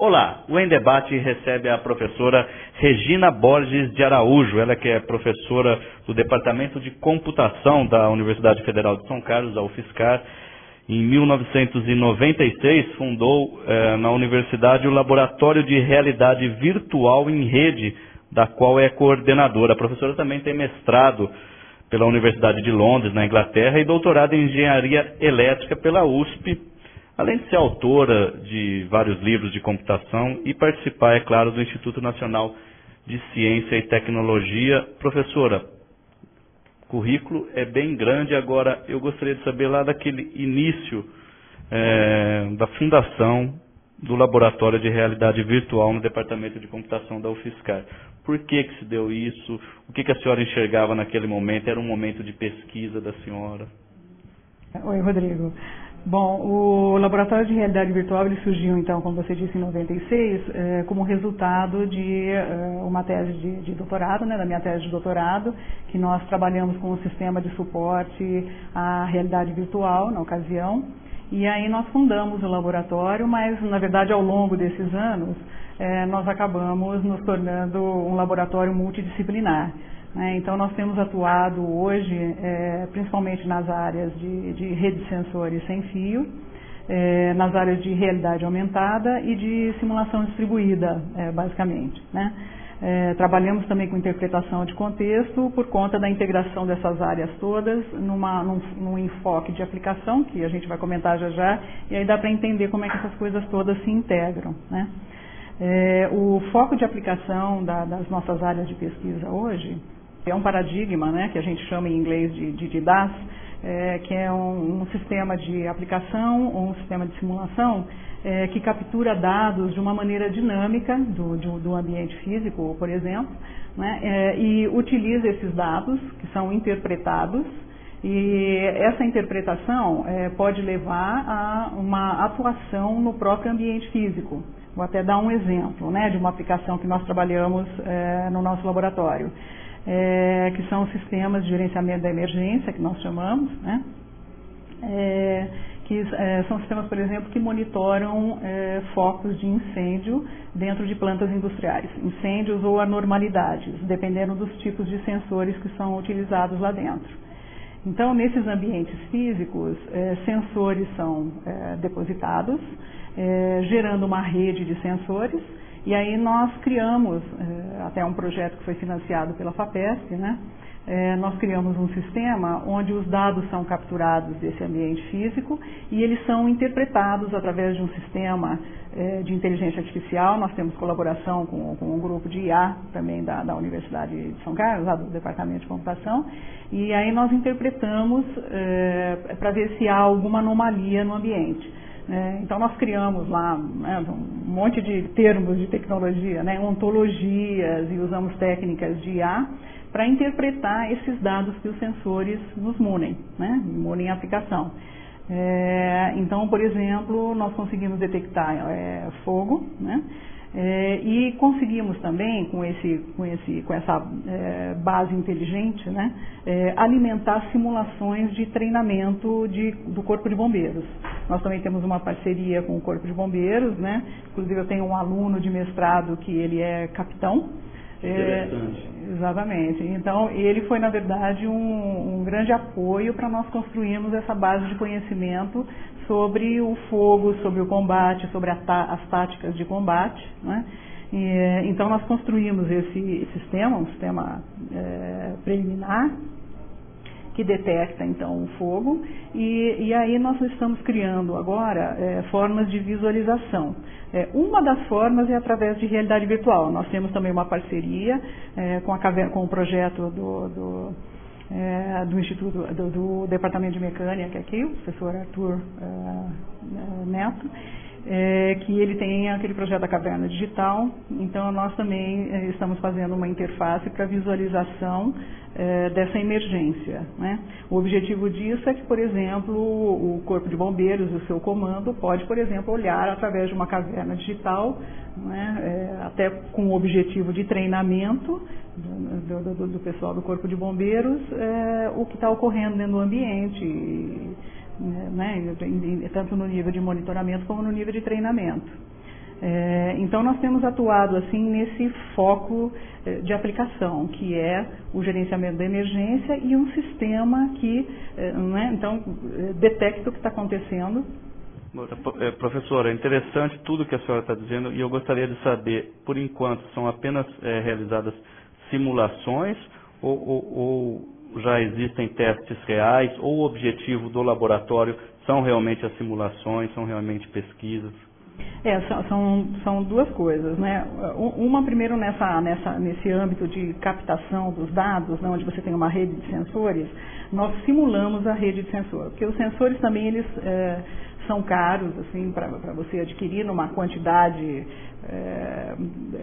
Olá, o Em Debate recebe a professora Regina Borges de Araújo, ela que é professora do Departamento de Computação da Universidade Federal de São Carlos, a UFSCar. Em 1996, fundou na universidade o Laboratório de Realidade Virtual em Rede, da qual é coordenadora. A professora também tem mestrado pela Universidade de Londres, na Inglaterra, e doutorado em Engenharia Elétrica pela USP, além de ser autora de vários livros de computação e participar, é claro, do Instituto Nacional de Ciência e Tecnologia. Professora, o currículo é bem grande. Agora eu gostaria de saber lá daquele início da fundação do Laboratório de Realidade Virtual no Departamento de Computação da UFSCar. Por que se deu isso? O que a senhora enxergava naquele momento? Era um momento de pesquisa da senhora? Oi, Rodrigo. Bom, o Laboratório de Realidade Virtual ele surgiu, então, como você disse, em 96, como resultado de uma tese de doutorado, da minha tese de doutorado, que nós trabalhamos com um sistema de suporte à realidade virtual, na ocasião, e aí nós fundamos o laboratório, mas, na verdade, ao longo desses anos, nós acabamos nos tornando um laboratório multidisciplinar. Então, nós temos atuado hoje, principalmente nas áreas de rede de sensores sem fio, nas áreas de realidade aumentada e de simulação distribuída, basicamente. Trabalhamos também com interpretação de contexto por conta da integração dessas áreas todas num enfoque de aplicação, que a gente vai comentar já, e aí dá para entender como é que essas coisas todas se integram. O foco de aplicação das nossas áreas de pesquisa hoje é um paradigma, que a gente chama em inglês de DAS, que é um sistema de aplicação ou um sistema de simulação que captura dados de uma maneira dinâmica do ambiente físico, por exemplo, e utiliza esses dados que são interpretados, e essa interpretação pode levar a uma atuação no próprio ambiente físico. Vou até dar um exemplo de uma aplicação que nós trabalhamos no nosso laboratório. Que são os sistemas de gerenciamento da emergência, que nós chamamos, que são sistemas, por exemplo, que monitoram focos de incêndio dentro de plantas industriais, incêndios ou anormalidades, dependendo dos tipos de sensores que são utilizados lá dentro. Então, nesses ambientes físicos, sensores são depositados, gerando uma rede de sensores. E aí nós criamos, até um projeto que foi financiado pela FAPESP, nós criamos um sistema onde os dados são capturados desse ambiente físico e eles são interpretados através de um sistema de inteligência artificial. Nós temos colaboração com um grupo de IA também da Universidade de São Carlos, lá do Departamento de Computação, e aí nós interpretamos para ver se há alguma anomalia no ambiente. Então nós criamos lá um monte de termos de tecnologia, ontologias, e usamos técnicas de IA para interpretar esses dados que os sensores nos munem, munem a aplicação. Então, por exemplo, nós conseguimos detectar fogo, e conseguimos também, com essa base inteligente, alimentar simulações de treinamento do Corpo de Bombeiros. Nós também temos uma parceria com o Corpo de Bombeiros, inclusive eu tenho um aluno de mestrado que ele é capitão. Exatamente. Então, ele foi, na verdade, um grande apoio para nós construirmos essa base de conhecimento sobre o fogo, sobre o combate, sobre as táticas de combate. Então, nós construímos esse sistema, um sistema preliminar, que detecta, então, o fogo, e aí nós estamos criando agora formas de visualização. Uma das formas é através de realidade virtual. Nós temos também uma parceria com o projeto do Instituto, do Departamento de Mecânica aqui, o professor Arthur Neto, que ele tem aquele projeto da caverna digital. Então nós também estamos fazendo uma interface para visualização dessa emergência. O objetivo disso é que, por exemplo, o Corpo de Bombeiros, o seu comando, pode, por exemplo, olhar através de uma caverna digital, até com o objetivo de treinamento do pessoal do Corpo de Bombeiros, o que está ocorrendo dentro do ambiente, tanto no nível de monitoramento como no nível de treinamento. Então nós temos atuado assim nesse foco de aplicação, que é o gerenciamento da emergência e um sistema que então detecta o que está acontecendo. Professora, é interessante tudo que a senhora está dizendo e eu gostaria de saber, por enquanto, são apenas realizadas simulações ou já existem testes reais ou o objetivo do laboratório são realmente as simulações, são realmente pesquisas? São duas coisas, né? Uma primeiro nesse âmbito de captação dos dados, né, onde você tem uma rede de sensores, nós simulamos a rede de sensor, porque os sensores também eles são caros assim para você adquirir numa quantidade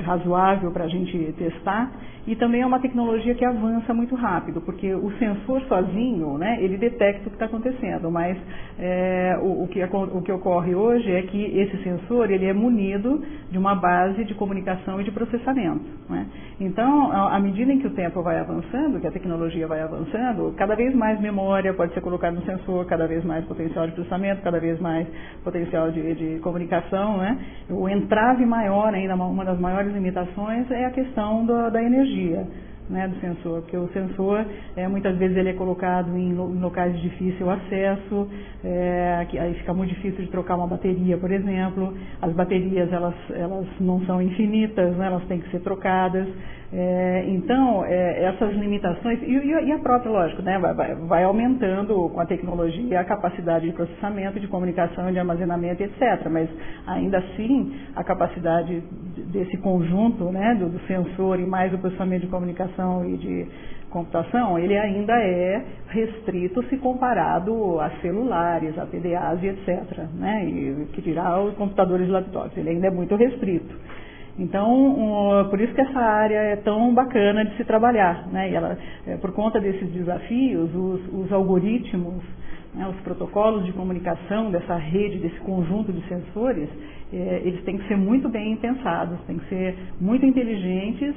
razoável para a gente testar, e também é uma tecnologia que avança muito rápido, porque o sensor sozinho, né, ele detecta o que está acontecendo, mas o que ocorre hoje é que esse sensor ele é munido de uma base de comunicação e de processamento, né? Então, à medida em que o tempo vai avançando, que a tecnologia vai avançando, cada vez mais memória pode ser colocada no sensor, cada vez mais potencial de processamento, cada vez mais potencial de comunicação, né? O entrave maior, ainda uma das maiores limitações, é a questão da energia, né, do sensor, porque o sensor muitas vezes ele é colocado em locais de difícil acesso, que aí fica muito difícil de trocar uma bateria, por exemplo. As baterias elas não são infinitas, né, elas têm que ser trocadas. Então essas limitações e a própria, lógico, né, vai aumentando com a tecnologia a capacidade de processamento, de comunicação, de armazenamento, etc. Mas ainda assim a capacidade desse conjunto, né, do sensor e mais o processamento de comunicação e de computação, ele ainda é restrito se comparado a celulares, a PDAs e etc., né, e que dirá os computadores e laptops, ele ainda é muito restrito. Então, por isso que essa área é tão bacana de se trabalhar, né, e ela, por conta desses desafios, os algoritmos, né, os protocolos de comunicação dessa rede, desse conjunto de sensores, eles têm que ser muito bem pensados, têm que ser muito inteligentes,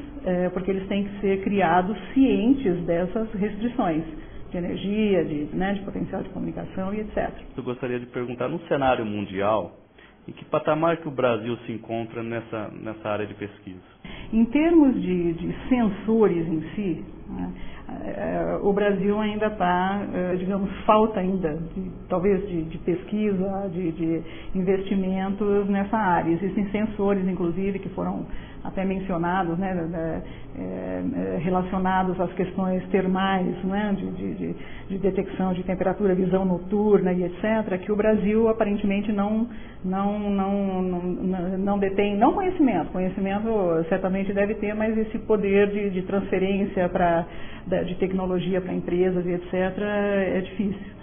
porque eles têm que ser criados cientes dessas restrições de energia, de potencial de comunicação e etc. Eu gostaria de perguntar, no cenário mundial, em que patamar que o Brasil se encontra nessa área de pesquisa? Em termos de sensores em si, né, o Brasil ainda está, digamos, falta ainda, talvez de pesquisa, de investimentos nessa área. Existem sensores, inclusive, que foram até mencionados, né, relacionados às questões termais, né, de detecção de temperatura, visão noturna e etc., que o Brasil aparentemente não detém, não conhecimento certamente deve ter, mas esse poder de transferência de tecnologia para empresas e etc. é difícil.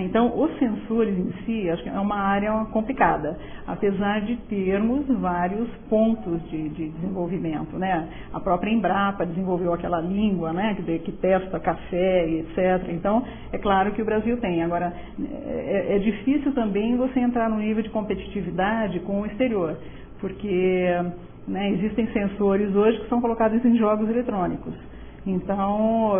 Então, os sensores em si, acho que é uma área complicada, apesar de termos vários pontos de desenvolvimento, né? A própria Embrapa desenvolveu aquela língua, né, que testa café e etc. Então, é claro que o Brasil tem. Agora, é difícil também você entrar no nível de competitividade com o exterior, porque, né, existem sensores hoje que são colocados em jogos eletrônicos. Então,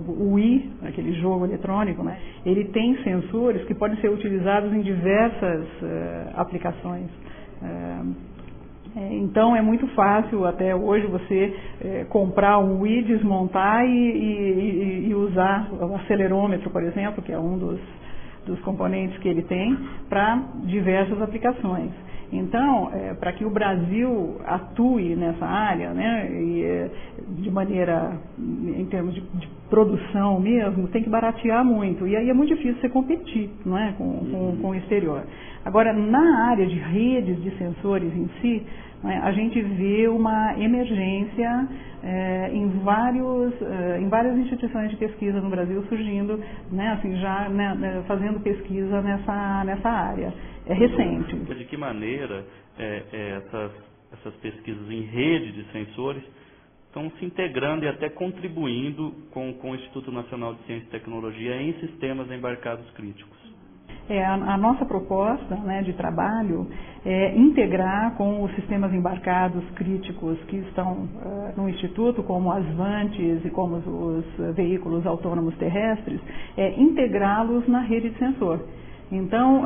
o Wii, aquele jogo eletrônico, né, ele tem sensores que podem ser utilizados em diversas aplicações. Então, é muito fácil até hoje você comprar um Wii, desmontar e usar o acelerômetro, por exemplo, que é um dos componentes que ele tem, para diversas aplicações. Então, para que o Brasil atue nessa área, né, de maneira, em termos de produção mesmo, tem que baratear muito. E aí é muito difícil você competir, não é, com o exterior. Agora, na área de redes de sensores em si, né, a gente vê uma emergência em várias instituições de pesquisa no Brasil surgindo, né, assim, já fazendo pesquisa nessa área. É recente. De que maneira essas pesquisas em rede de sensores estão se integrando e até contribuindo com o Instituto Nacional de Ciência e Tecnologia em sistemas embarcados críticos? A nossa proposta, né, de trabalho é integrar com os sistemas embarcados críticos que estão no Instituto, como as vantes e como os veículos autônomos terrestres, integrá-los na rede de sensor. Então,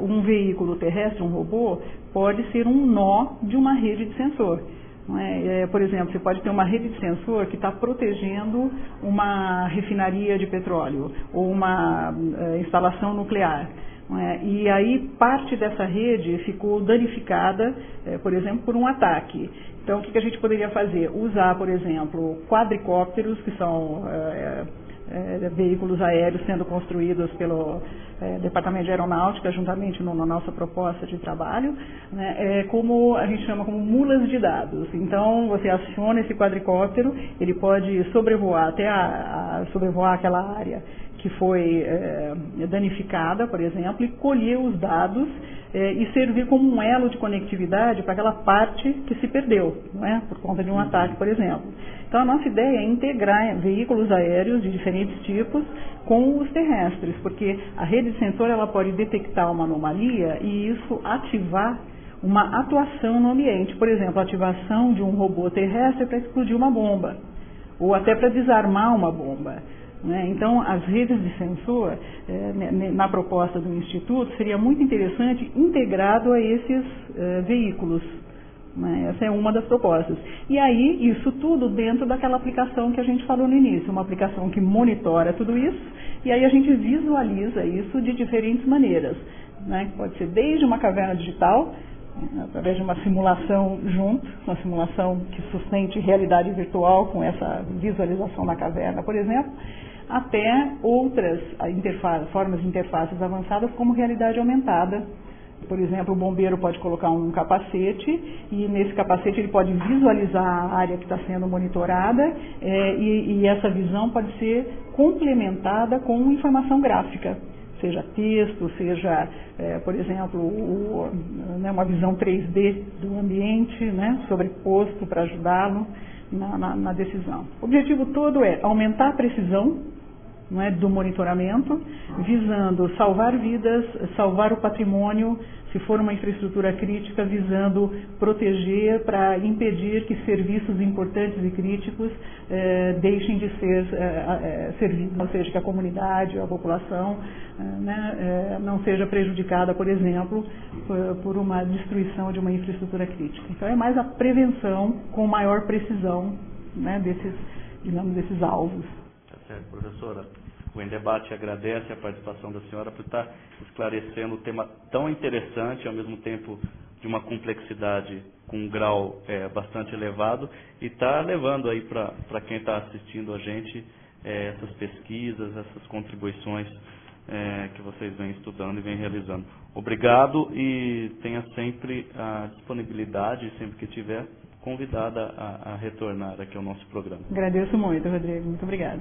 um veículo terrestre, um robô, pode ser um nó de uma rede de sensor. Por exemplo, você pode ter uma rede de sensor que está protegendo uma refinaria de petróleo ou uma instalação nuclear. E aí parte dessa rede ficou danificada, por exemplo, por um ataque. Então, o que a gente poderia fazer? Usar, por exemplo, quadricópteros, que são veículos aéreos sendo construídos pelo Departamento de Aeronáutica, juntamente na nossa proposta de trabalho, como a gente chama como mulas de dados. Então, você aciona esse quadricóptero, ele pode sobrevoar até sobrevoar aquela área que foi danificada, por exemplo, e colher os dados e servir como um elo de conectividade para aquela parte que se perdeu, por conta de um ataque, por exemplo. Então, a nossa ideia é integrar veículos aéreos de diferentes tipos com os terrestres, porque a rede de sensor ela pode detectar uma anomalia e isso ativar uma atuação no ambiente. Por exemplo, a ativação de um robô terrestre para explodir uma bomba, ou até para desarmar uma bomba. Então, as redes de sensor, na proposta do Instituto, seria muito interessante integrado a esses veículos. Essa é uma das propostas. E aí, isso tudo dentro daquela aplicação que a gente falou no início, uma aplicação que monitora tudo isso, e aí a gente visualiza isso de diferentes maneiras. Pode ser desde uma caverna digital, através de uma simulação junto, uma simulação que sustente realidade virtual com essa visualização na caverna, por exemplo, até outras formas de interfaces avançadas como realidade aumentada. Por exemplo, o bombeiro pode colocar um capacete e nesse capacete ele pode visualizar a área que está sendo monitorada e essa visão pode ser complementada com informação gráfica, seja texto, seja, por exemplo, uma visão 3D do ambiente, sobreposto para ajudá-lo na decisão. O objetivo todo é aumentar a precisão do monitoramento, visando salvar vidas, salvar o patrimônio, se for uma infraestrutura crítica, visando proteger para impedir que serviços importantes e críticos deixem de ser servidos, ou seja, que a comunidade, a população não seja prejudicada, por exemplo, por uma destruição de uma infraestrutura crítica. Então, é mais a prevenção com maior precisão desses alvos. Certo, professora. O Endebate agradece a participação da senhora por estar esclarecendo um tema tão interessante, ao mesmo tempo de uma complexidade com um grau bastante elevado, e está levando aí para quem está assistindo a gente essas pesquisas, essas contribuições que vocês vêm estudando e vêm realizando. Obrigado e tenha sempre a disponibilidade, sempre que tiver, convidada a retornar aqui ao nosso programa. Agradeço muito, Rodrigo. Muito obrigada.